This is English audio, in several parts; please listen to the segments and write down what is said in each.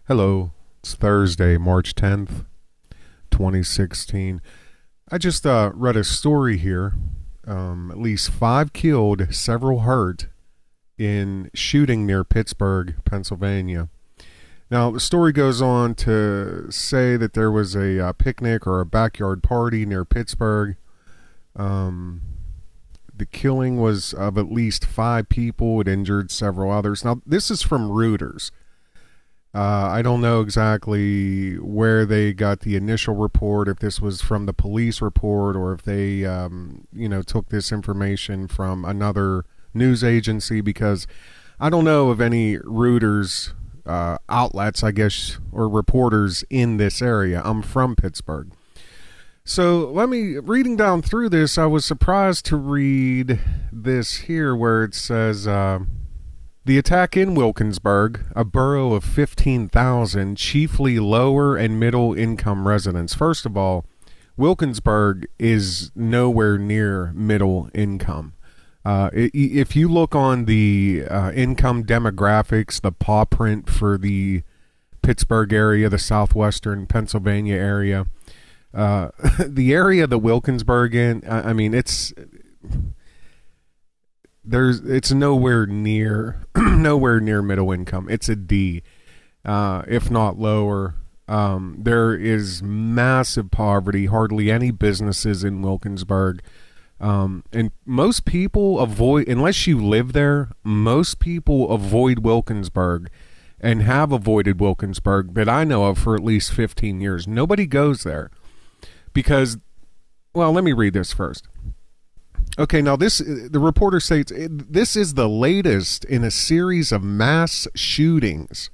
Hello, it's Thursday, March 10th, 2016. I just read a story here. At least 5 killed, several hurt in shooting near Pittsburgh, Pennsylvania. Now, the story goes on to say that there was a picnic or a backyard party near Pittsburgh. The killing was of at least 5 people. It injured several others. Now, this is from Reuters. I don't know exactly where they got the initial report, if this was from the police report or if they, took this information from another news agency, because I don't know of any Reuters outlets, I guess, or reporters in this area. I'm from Pittsburgh. So reading down through this, I was surprised to read this here where it says, the attack in Wilkinsburg, a borough of 15,000, chiefly lower and middle income residents. First of all, Wilkinsburg is nowhere near middle income. If you look on the income demographics, the paw print for the Pittsburgh area, the southwestern Pennsylvania area, the area that Wilkinsburg in, it's nowhere near nowhere near middle income. It's a D, if not lower. There is massive poverty, hardly any businesses in Wilkinsburg. And most people avoid, unless you live there, most people avoid Wilkinsburg and have avoided Wilkinsburg that I know of for at least 15 years. Nobody goes there because, well, let me read this first. Okay, now the reporter states, this is the latest in a series of mass shootings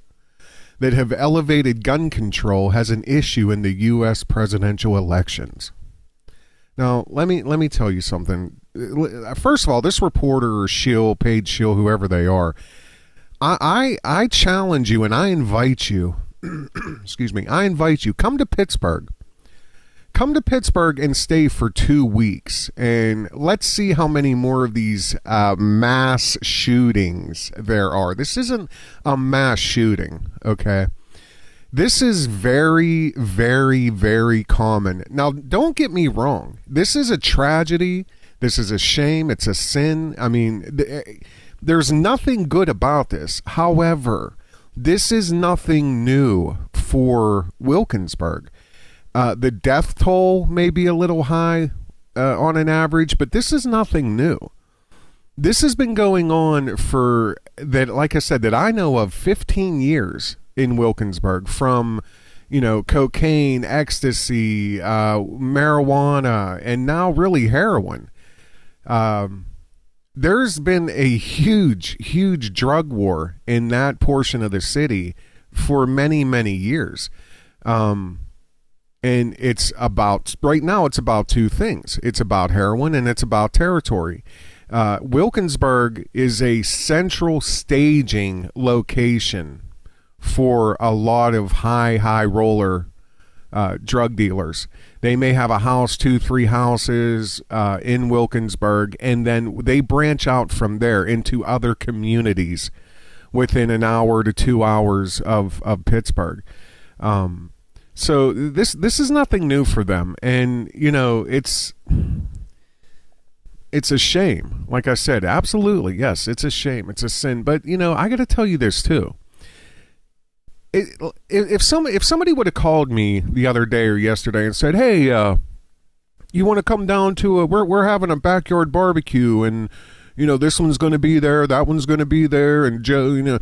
that have elevated gun control as an issue in the U.S. presidential elections. Now, let me tell you something. First of all, this reporter or shill, paid shill, whoever they are, I challenge you and I invite you, excuse me, I invite you, come to Pittsburgh. Come to Pittsburgh and stay for 2 weeks, and let's see how many more of these mass shootings there are. This isn't a mass shooting, okay? This is very, very, very common. Now, don't get me wrong. This is a tragedy. This is a shame. It's a sin. I mean, there's nothing good about this. However, this is nothing new for Wilkinsburg. The death toll may be a little high on an average, but this is nothing new. This has been going on for, that, like I said, that I know of, 15 years in Wilkinsburg, from, cocaine, ecstasy, marijuana, and now really heroin. There's been a huge, huge drug war in that portion of the city for many, many years. And it's about, right now, it's about 2 things. It's about heroin and it's about territory. Wilkinsburg is a central staging location for a lot of high roller drug dealers. They may have a house, 2, 3 houses in Wilkinsburg, and then they branch out from there into other communities within an hour to 2 hours of Pittsburgh. So this is nothing new for them, and it's a shame. Like I said, absolutely, yes, it's a shame, it's a sin. But I got to tell you this too. If somebody would have called me the other day or yesterday and said, "Hey, you want to come down to we're having a backyard barbecue, and this one's going to be there, that one's going to be there, and Joe,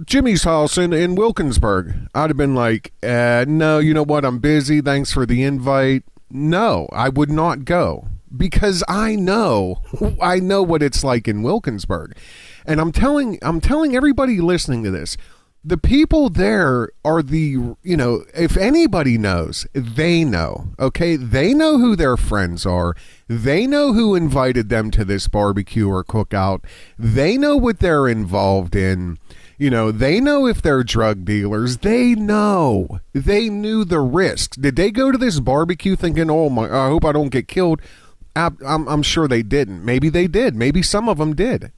Jimmy's house in Wilkinsburg," I'd have been like, no, you know what? I'm busy. Thanks for the invite. No, I would not go, because I know what it's like in Wilkinsburg. And I'm telling everybody listening to this, the people there are if anybody knows, they know, okay? They know who their friends are. They know who invited them to this barbecue or cookout. They know what they're involved in. They know if they're drug dealers. They know. They knew the risks. Did they go to this barbecue thinking, "Oh my, I hope I don't get killed"? I'm sure they didn't. Maybe they did. Maybe some of them did.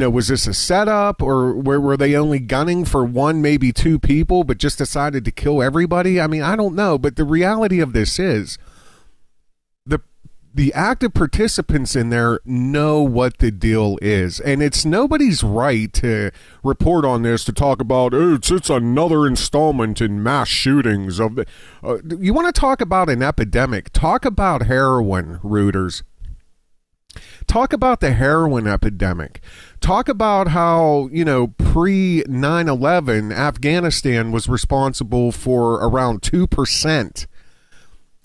Was this a setup, or were they only gunning for one, maybe two people, but just decided to kill everybody? I mean, I don't know. But the reality of this is the active participants in there know what the deal is, and it's nobody's right to report on this, to talk about it's another installment in mass shootings of the. You want to talk about an epidemic? Talk about heroin, Reuters. Talk about the heroin epidemic. Talk about how, pre 9/11, Afghanistan was responsible for around 2%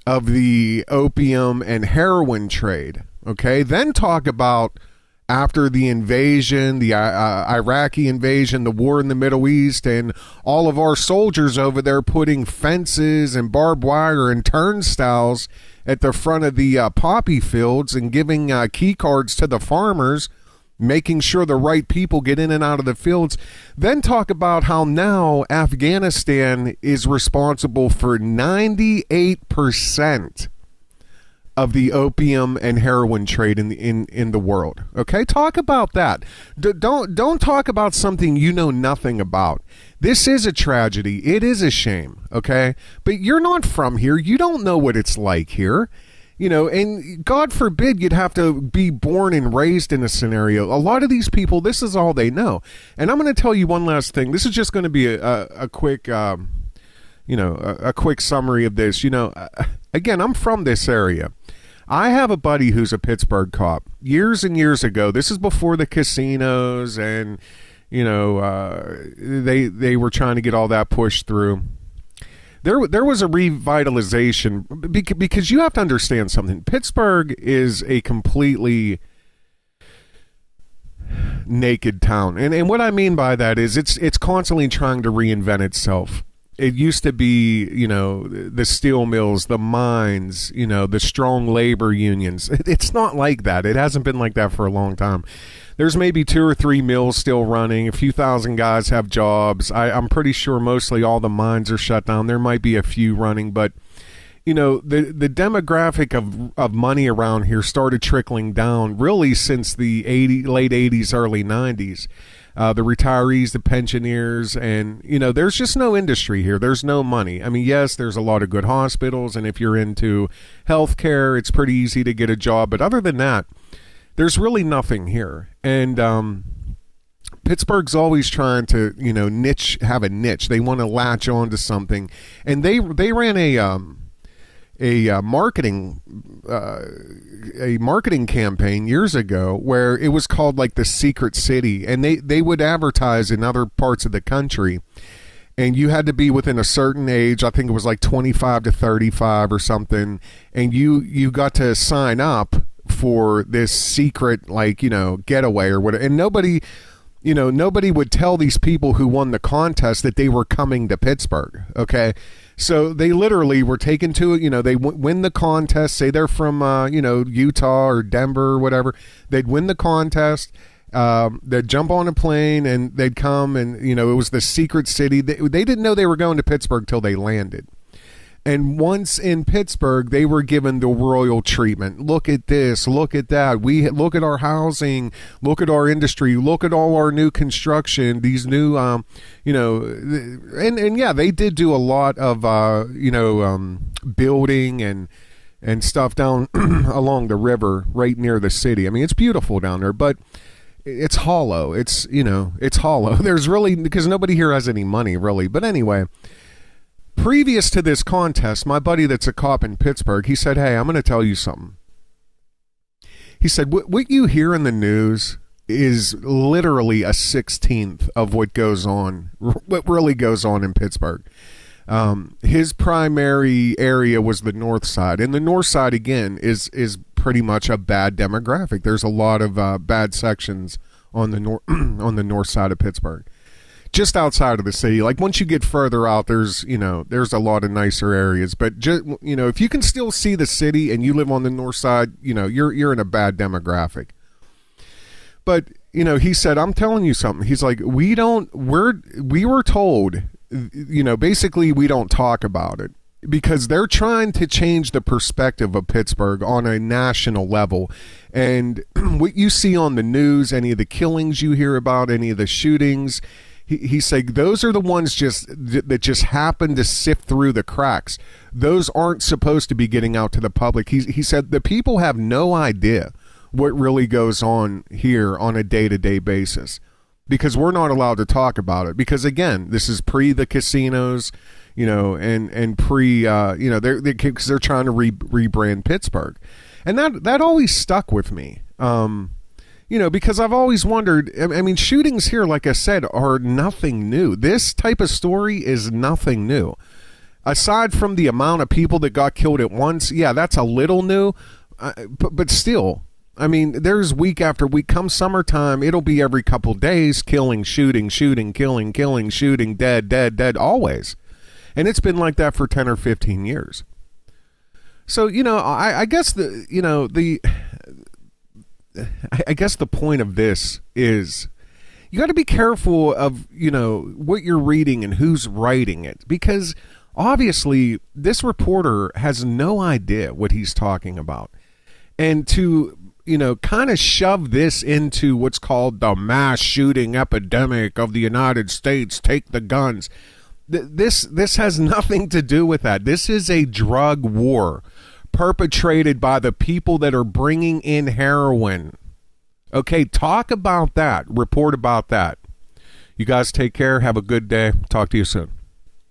of the opium and heroin trade. Okay. Then talk about after the invasion, the Iraqi invasion, the war in the Middle East, and all of our soldiers over there putting fences and barbed wire and turnstiles at the front of the poppy fields and giving key cards to the farmers, making sure the right people get in and out of the fields. Then talk about how now Afghanistan is responsible for 98% of the opium and heroin trade in the world. Okay, talk about that. Don't talk about something you know nothing about. This is a tragedy. It is a shame. Okay, but you're not from here. You don't know what it's like here. And God forbid you'd have to be born and raised in a scenario. A lot of these people, this is all they know. And I'm going to tell you one last thing. This is just going to be a quick, a quick summary of this. Again, I'm from this area. I have a buddy who's a Pittsburgh cop. Years and years ago, this is before the casinos and, they were trying to get all that pushed through. There was a revitalization because you have to understand something. Pittsburgh is a completely naked town. And what I mean by that is it's constantly trying to reinvent itself. It used to be, the steel mills, the mines, the strong labor unions. It's not like that. It hasn't been like that for a long time. There's maybe 2 or 3 mills still running. A few thousand guys have jobs. I'm pretty sure mostly all the mines are shut down. There might be a few running, but the demographic of money around here started trickling down really since the late 80s, early 90s. The retirees, the pensioners, and, there's just no industry here. There's no money. I mean, yes, there's a lot of good hospitals, and if you're into healthcare, it's pretty easy to get a job. But other than that, there's really nothing here. And Pittsburgh's always trying to, have a niche. They want to latch on to something. And they ran a marketing campaign years ago where it was called like the Secret City, and they would advertise in other parts of the country, and you had to be within a certain age. I think it was like 25 to 35 or something, and you got to sign up for this secret getaway or whatever. And nobody would tell these people who won the contest that they were coming to Pittsburgh. Okay. So they literally were taken to it. They win the contest, say they're from, Utah or Denver or whatever. They'd win the contest. They'd jump on a plane and they'd come, and, it was the secret city. They didn't know they were going to Pittsburgh till they landed. And once in Pittsburgh, they were given the royal treatment. Look at this, look at that. We look at our housing, look at our industry, look at all our new construction, these new, and yeah, they did do a lot of, building and stuff down along the river right near the city. I mean, it's beautiful down there, but it's hollow. It's hollow. There's really, because nobody here has any money really. But anyway, previous to this contest, my buddy that's a cop in Pittsburgh, he said, "Hey, I'm going to tell you something." He said, what you hear in the news is literally a 16th of what really goes on in Pittsburgh. His primary area was the north side, and the north side again is pretty much a bad demographic. There's a lot of bad sections on the north side of Pittsburgh. Just outside of the city, like once you get further out, there's a lot of nicer areas. But if you can still see the city and you live on the north side, you're in a bad demographic. But he said, "I'm telling you something." He's like, we were told, basically we don't talk about it. because they're trying to change the perspective of Pittsburgh on a national level. And what you see on the news, any of the killings you hear about, any of the shootings, he said those are the ones that just happen to sift through the cracks. Those aren't supposed to be getting out to the public. He said the people have no idea what really goes on here on a day-to-day basis, because we're not allowed to talk about it. Because again, this is pre the casinos, and pre, because they're trying to rebrand Pittsburgh, and that always stuck with me. Because I've always wondered. I mean, shootings here, like I said, are nothing new. This type of story is nothing new. Aside from the amount of people that got killed at once, yeah, that's a little new, but still. I mean, there's week after week. Come summertime, it'll be every couple days, killing, shooting, killing, shooting, dead, always. And it's been like that for 10 or 15 years. So, I guess I guess the point of this is you got to be careful of, what you're reading and who's writing it, because obviously this reporter has no idea what he's talking about. And to kind of shove this into what's called the mass shooting epidemic of the United States, take the guns. This has nothing to do with that. This is a drug war perpetrated by the people that are bringing in heroin. Okay, talk about that. Report about that. You guys take care. Have a good day. Talk to you soon.